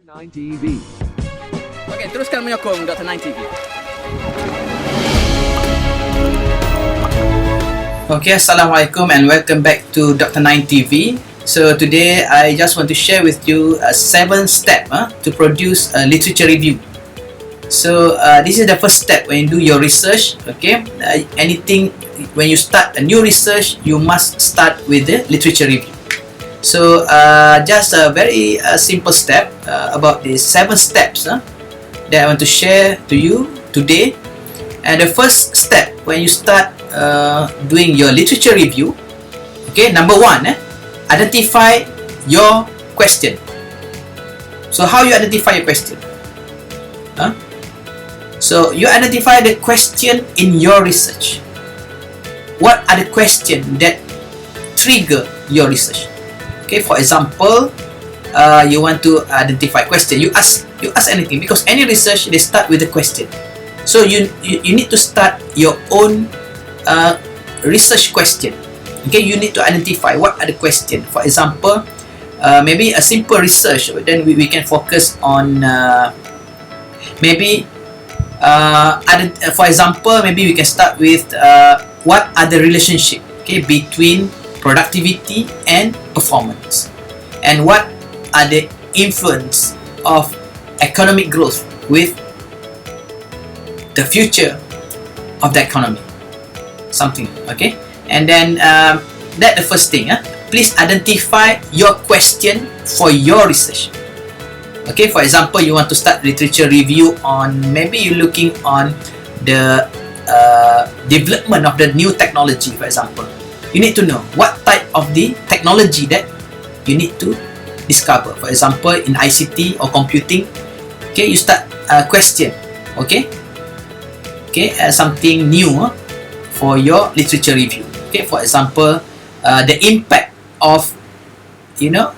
9 TV. Okey, teruskan menyokong Dr. 9 TV. Okay, Assalamualaikum and welcome back to Dr. 9 TV. So today I just want to share with you a 7-step to produce a literature review. So this is the first step when you do your research. Okay, anything when you start a new research, you must start with the literature review. So just a very simple step about these 7 steps that I want to share to you today. And the first step when you start doing your literature review, okay, number 1, identify your question. So how you identify your question? So you identify the question in your research. What are the questions that trigger your research? Okay, for example, you want to identify question. You ask anything, because any research they start with a question. So you need to start your own research question. Okay, you need to identify what are the question. For example, maybe a simple research, then we can focus on for example, maybe we can start with what are the relationship, okay, between productivity and performance, and what are the influence of economic growth with the future of the economy, something, okay. And then that the first thing. Please identify your question for your research. Okay, for example, you want to start literature review on, maybe you're looking on the development of the new technology, for example. You need to know what type of the technology that you need to discover. For example, in ICT or computing, okay, you start a question, okay, something new for your literature review. Okay, for example, the impact of, the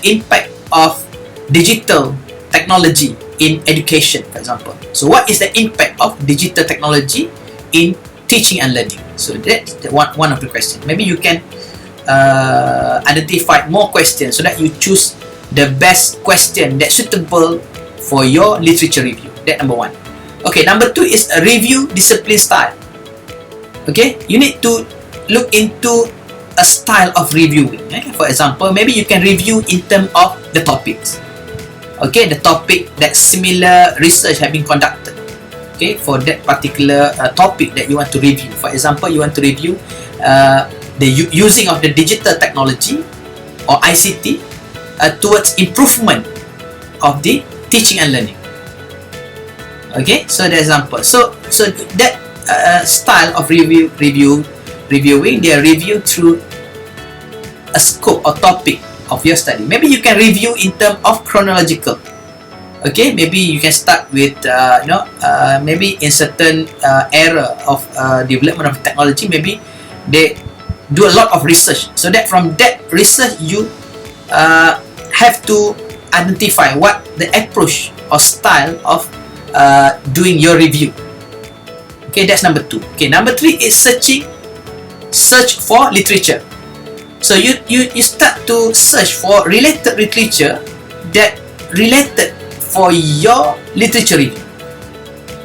impact of digital technology in education, for example. So what is the impact of digital technology in teaching and learning? So that's one of the questions. Maybe you can identify more questions so that you choose the best question that's suitable for your literature review. That number 1. Okay, number 2 is a review discipline style. Okay, you need to look into a style of reviewing. For example, maybe you can review in terms of the topics. Okay, the topic that similar research have been conducted. Okay, for that particular topic that you want to review. For example, you want to review the using of the digital technology or ICT towards improvement of the teaching and learning. Okay, so the example. So that style of reviewing, they are reviewed through a scope or topic of your study. Maybe you can review in terms of chronological. Okay, maybe you can start with maybe in certain era of development of technology, maybe they do a lot of research, so that from that research you have to identify what the approach or style of doing your review. Okay, that's number 2. Okay, number 3 is search for literature. So you start to search for related literature that related for your literature review.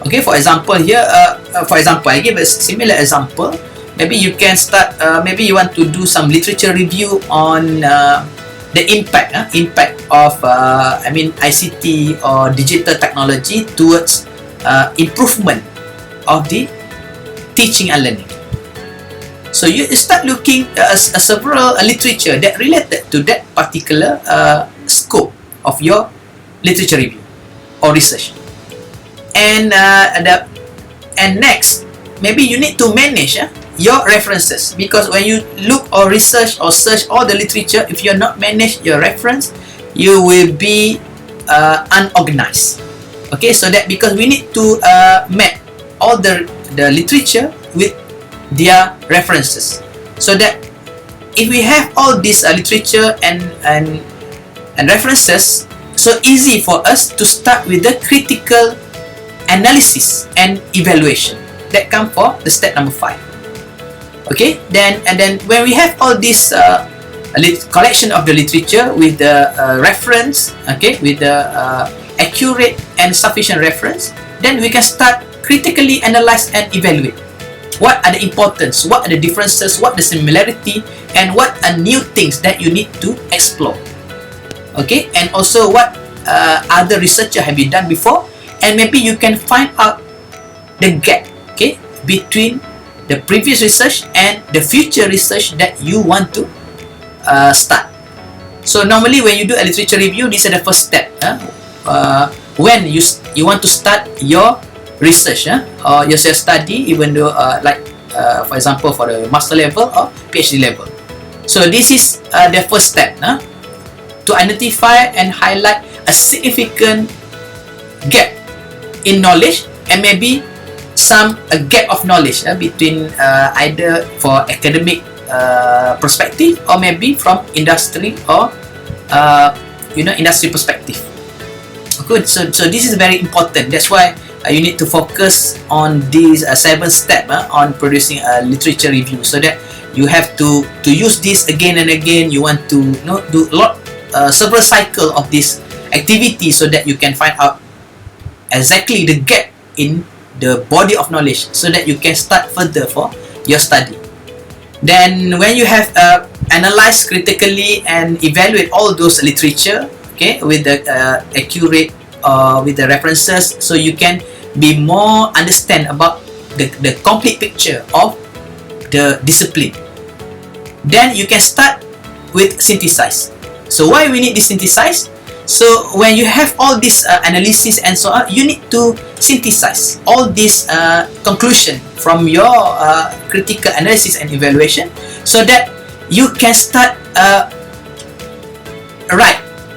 Okay, for example here, I give a similar example. Maybe you can start, maybe you want to do some literature review on the impact of ICT or digital technology towards improvement of the teaching and learning. So you start looking at several literature that related to that particular scope of your literature review or research. And next, maybe you need to manage your references, because when you look or research or search all the literature, if you're not manage your reference, you will be unorganized. Okay, so that because we need to map all the literature with their references, so that if we have all this literature and references, so easy for us to start with the critical analysis and evaluation. That come for the step number 5. Okay, then when we have all this collection of the literature with the reference, okay, with the accurate and sufficient reference, then we can start critically analyze and evaluate. What are the importance, what are the differences, what the similarity, and what are new things that you need to explore. Okay, and also what other researcher have you done before, and maybe you can find out the gap, okay, between the previous research and the future research that you want to start. So normally when you do a literature review, this is the first step. When you want to start your research or your self-study, even though for example for the master level or PhD level. So this is the first step to identify and highlight a significant gap in knowledge, and maybe a gap of knowledge between either for academic perspective or maybe from industry or industry perspective. Good. So this is very important. That's why you need to focus on these 7 steps on producing a literature review, so that you have to use this again and again. You want to do several cycle of this activity, so that you can find out exactly the gap in the body of knowledge, so that you can start further for your study. Then when you have analyzed critically and evaluate all those literature, okay, with the accurate with the references, so you can be more understand about the complete picture of the discipline. Then you can start with synthesize. So why we need this synthesize? So when you have all this analysis and so on, you need to synthesize all this conclusion from your critical analysis and evaluation, so that you can start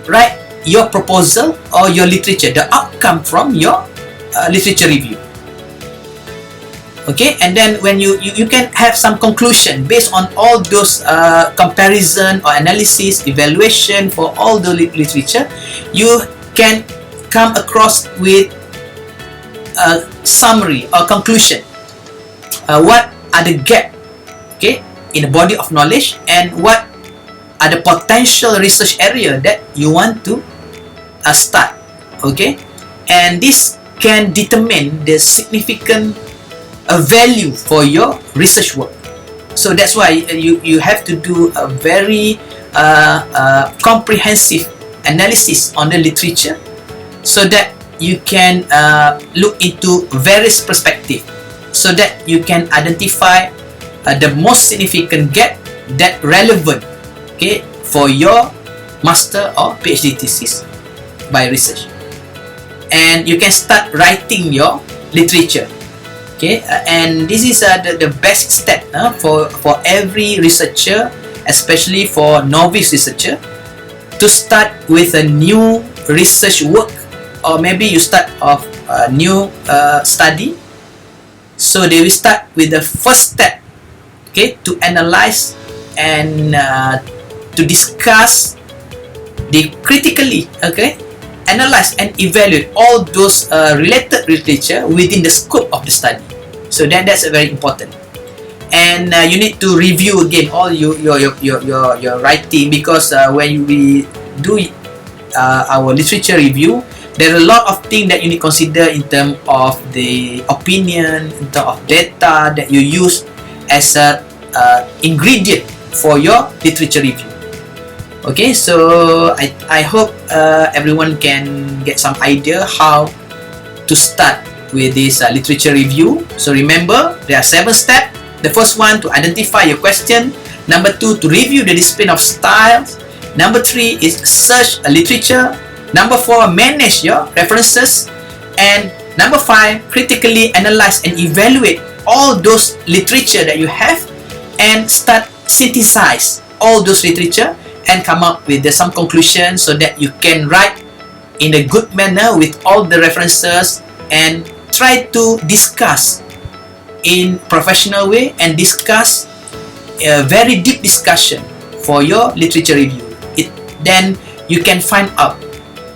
write your proposal or your literature, the outcome from your literature review. Okay, and then when you can have some conclusion based on all those comparison or analysis, evaluation for all the literature, you can come across with a summary or conclusion. What are the gap, okay, in the body of knowledge, and what are the potential research area that you want to start, okay, and this can determine the significant value for your research work. So that's why you have to do a very comprehensive analysis on the literature, so that you can look into various perspectives, so that you can identify the most significant gap that relevant, okay, for your master or PhD thesis by research. And you can start writing your literature, okay, and this is the best step for every researcher, especially for novice researcher, to start with a new research work, or maybe you start off a new study. So they will start with the first step, okay, to analyze and to discuss the critically, okay, analyze and evaluate all those related literature within the scope of the study. So that's very important. And you need to review again all your writing, because when we do our literature review, there are a lot of things that you need to consider in terms of the opinion, in terms of data that you use as a ingredient for your literature review. Okay, so I hope everyone can get some idea how to start with this literature review. So remember, there are 7 steps. The first one, to identify your question. Number 2, to review the discipline of styles. Number 3 is search a literature. Number 4, manage your references. And number 5, critically analyze and evaluate all those literature that you have, and start synthesize all those literature and come up with some conclusion, so that you can write in a good manner with all the references, and try to discuss in professional way, and discuss a very deep discussion for your literature review. Then you can find out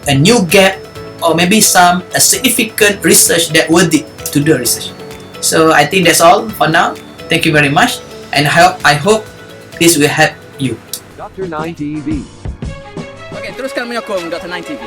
a new gap, or maybe a significant research that worthy to do research. So I think that's all for now. Thank you very much, and I hope this will help you. Dr. 9 TV. Okey, teruskan menyokong Dr. 9 TV.